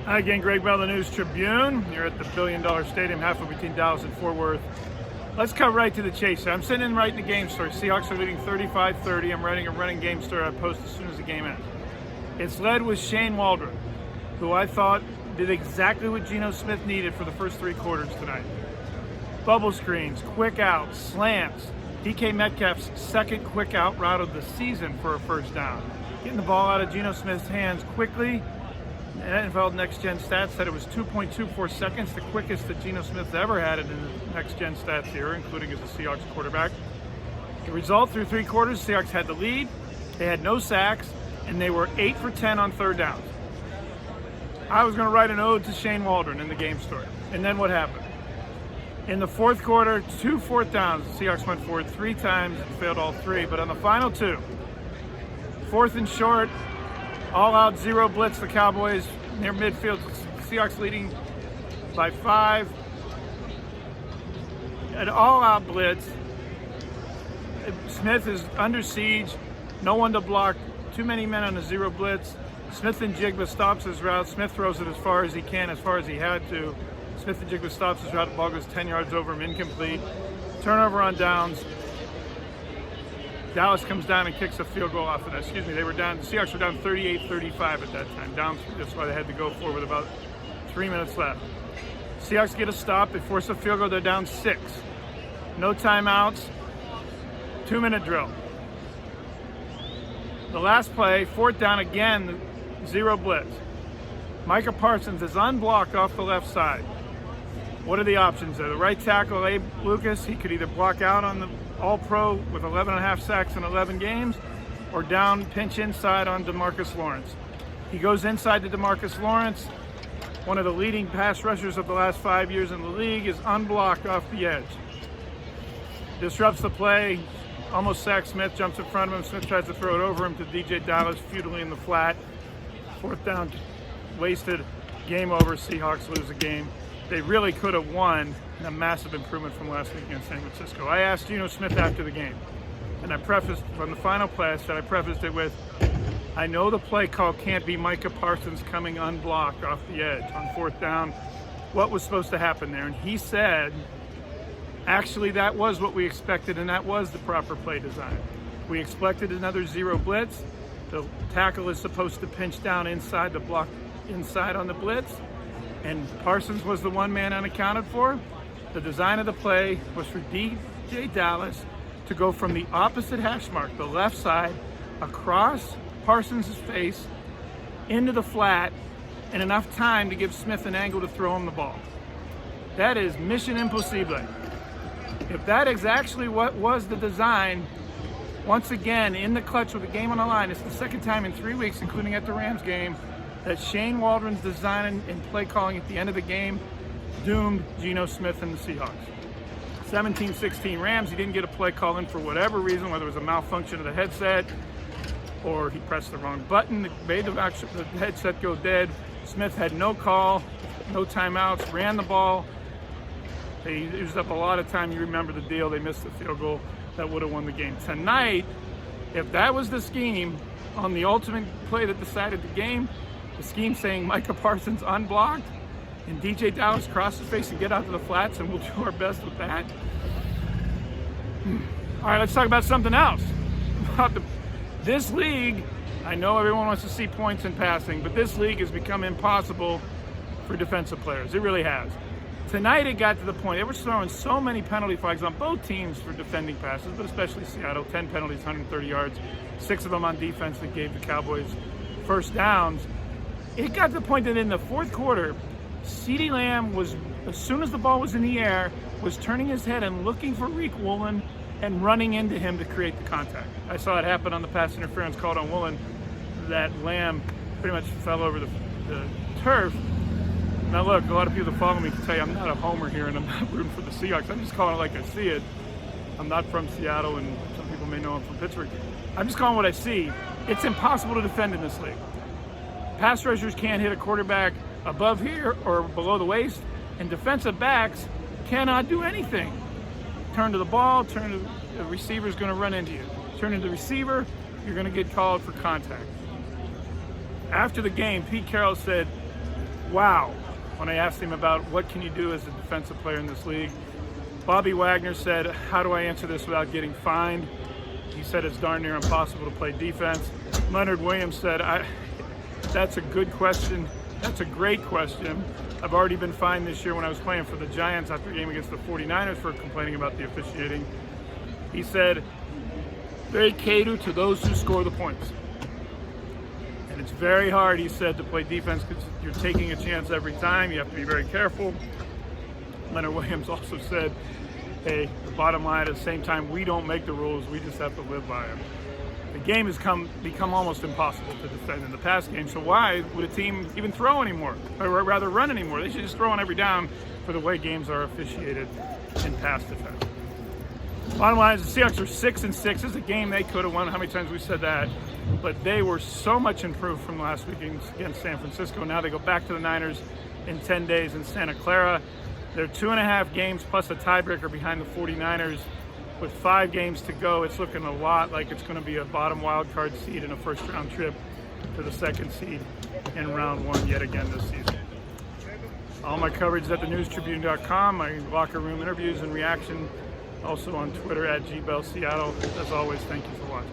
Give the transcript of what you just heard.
Hi again, Greg Bell, the News Tribune. You're at the $1 billion stadium, halfway between Dallas and Fort Worth. Let's cut right to the chase. I'm sitting in right in the game story. Seahawks are leading 35-30. I'm writing a running game story I post as soon as the game ends. It's led with Shane Waldron, who I thought did exactly what Geno Smith needed for the first three quarters tonight. Bubble screens, quick outs, slants. DK Metcalf's second quick out route of the season for a first down. Getting the ball out of Geno Smith's hands quickly. NFL Next Gen Stats said it was 2.24 seconds, the quickest that Geno Smith ever had in the Next Gen Stats era, including as a Seahawks quarterback. The result through three quarters, Seahawks had the lead, they had no sacks, and they were 8 for 10 on third downs. I was going to write an ode to Shane Waldron in the game story. And then what happened? In the fourth quarter, 2 fourth downs. The Seahawks went forward 3 times and failed all 3. But on the final 2, fourth and short, all out zero blitz, the Cowboys near midfield. Seahawks leading by 5. An all out blitz. Smith is under siege. No one to block. Too many men on a zero blitz. Smith and Jigba stops his route. Smith throws it as far as he can, as far as he had to. Smith and Jigba stops his route. The ball goes 10 yards over him, incomplete. Turnover on downs. Dallas comes down and kicks a field goal off of that. The Seahawks were down 38-35 at that time. That's why they had to go for with about 3 minutes left. Seahawks get a stop. They force a field goal. They're down 6. No timeouts. 2-minute drill. The last play, fourth down again, zero blitz. Micah Parsons is unblocked off the left side. What are the options there? The right tackle, Abe Lucas, he could either block out on the All-Pro with 11.5 sacks in 11 games, or down pinch inside on DeMarcus Lawrence. He goes inside to DeMarcus Lawrence. One of the leading pass rushers of the last 5 years in the league is unblocked off the edge. Disrupts the play, almost sacks Smith, jumps in front of him. Smith tries to throw it over him to DJ Dallas, futilely in the flat. Fourth down, wasted, game over, Seahawks lose the game. They really could have won, and a massive improvement from last week against San Francisco. I asked Geno Smith after the game, and I prefaced, on the final play, I prefaced it with, I know the play call can't be Micah Parsons coming unblocked off the edge on fourth down. What was supposed to happen there? And he said, actually, that was what we expected, and that was the proper play design. We expected another zero blitz. The tackle is supposed to pinch down inside the block, inside on the blitz, and Parsons was the one man unaccounted for. The design of the play was for DJ Dallas to go from the opposite hash mark, the left side, across Parsons' face into the flat, and enough time to give Smith an angle to throw him the ball. That is mission impossible. If that is actually what was the design, once again, in the clutch with the game on the line, it's the second time in 3 weeks, including at the Rams game, that Shane Waldron's design and play calling at the end of the game doomed Geno Smith and the Seahawks. 17-16 Rams, he didn't get a play call in for whatever reason, whether it was a malfunction of the headset or he pressed the wrong button that made the headset go dead. Smith had no call, no timeouts, ran the ball. They used up a lot of time. You remember the deal. They missed the field goal that would have won the game. Tonight, if that was the scheme on the ultimate play that decided the game, the scheme saying Micah Parsons unblocked and DJ Dallas cross his face and get out to the flats, and we'll do our best with that. All right, let's talk about something else. This league, I know everyone wants to see points in passing, but this league has become impossible for defensive players. It really has. Tonight it got to the point, they were throwing so many penalty flags on both teams for defending passes, but especially Seattle, 10 penalties, 130 yards, 6 of them on defense that gave the Cowboys first downs. It got to the point that in the fourth quarter, CeeDee Lamb was, as soon as the ball was in the air, was turning his head and looking for Reek Woolen and running into him to create the contact. I saw it happen on the pass interference called on Woolen, that Lamb pretty much fell over the turf. Now look, a lot of people that follow me can tell you I'm not a homer here and I'm not rooting for the Seahawks. I'm just calling it like I see it. I'm not from Seattle, and some people may know I'm from Pittsburgh. I'm just calling what I see. It's impossible to defend in this league. Pass rushers can't hit a quarterback above here or below the waist, and defensive backs cannot do anything. Turn to the ball, the receiver's going to run into you. Turn to the receiver, you're going to get called for contact. After the game, Pete Carroll said, wow, when I asked him about what can you do as a defensive player in this league. Bobby Wagner said, how do I answer this without getting fined? He said it's darn near impossible to play defense. Leonard Williams said, that's a good question. That's a great question. I've already been fined this year when I was playing for the Giants after a game against the 49ers for complaining about the officiating. He said, they cater to those who score the points. And it's very hard, he said, to play defense because you're taking a chance every time. You have to be very careful. Leonard Williams also said, hey, the bottom line, at the same time, we don't make the rules, we just have to live by them. The game has become almost impossible to defend in the pass game, so why would a team even throw anymore, or rather run anymore? They should just throw on every down for the way games are officiated in pass defense. Bottom line is the Seahawks are 6-6. This is a game they could have won. How many times we said that? But they were so much improved from last week against San Francisco. Now they go back to the Niners in 10 days in Santa Clara. They're 2.5 games plus a tiebreaker behind the 49ers. With 5 games to go, it's looking a lot like it's going to be a bottom wild card seed in a first-round trip to the 2nd seed in round 1 yet again this season. All my coverage is at thenewstribune.com, my locker room interviews and reaction, also on Twitter at GBellSeattle. As always, thank you for watching.